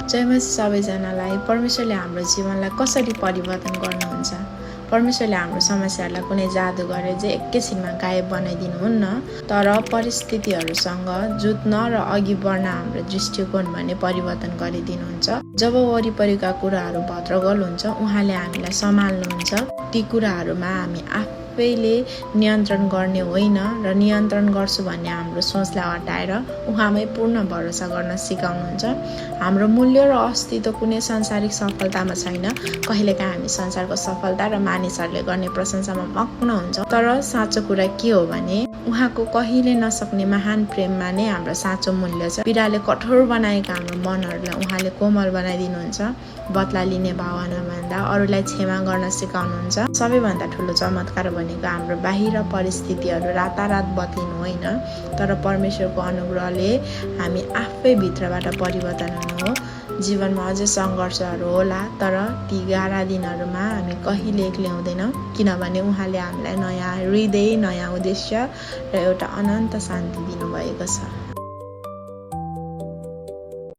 जय मसी सबैजनालाई। परमेश्वरले हाम्रो जीवनलाई कसरी परिवर्तन गर्नुहुन्छ? परमेश्वरले हाम्रो समस्याहरूलाई कुनै जादु गरेर चाहिँ एकैछिनमा गायब बनाइदिनुहुन्न, तर परिस्थितिहरूसँग जुझ्न र अघि बढ्न हाम्रो दृष्टिकोण भने परिवर्तन गरिदिनुहुन्छ। जब वरिपरिका कुराहरू भद्रगोल हुन्छ, उहाँले हामीलाई सम्हाल्नुहुन्छ। ती कुराहरूमा हामी आफैले नियन्त्रण गर्ने होइन र नियन्त्रण गर्छु भन्ने हाम्रो सोचलाई हटाएर उहाँमै पूर्ण भरोसा गर्न सिकाउनुहुन्छ। हाम्रो मूल्य र अस्तित्व कुनै सांसारिक सफलतामा छैन। कहिलेकाहीँ हामी संसारको सफलता र मानिसहरूले गर्ने प्रशंसामा मग्न हुन्छ, तर साँचो कुरा के हो भने उहाँको कहिले नसक्ने महान प्रेममा नै हाम्रो साँचो मूल्य छ। पीडाले कठोर बनाएका हाम्रो मनहरूलाई उहाँले कोमल बनाइदिनुहुन्छ। बदला लिने भावना भन्दा अरूलाई क्षमा गर्न सिकाउनुहुन्छ। सबैभन्दा ठुलो चमत्कार भनेको हाम्रो बाहिर परिस्थितिहरू रातारात बदलिनु होइन, तर परमेश्वरको अनुग्रहले हामी आफै भित्रबाट परिवर्तन हुनु हो। जीवनमा अझै सङ्घर्षहरू होला, तर ती गाह्रा दिनहरूमा हामी कहिले एक्लै हुँदैनौँ, किनभने उहाँले हामीलाई नयाँ हृदय, नयाँ उद्देश्य र एउटा अनन्त शान्ति दिनुभएको छ।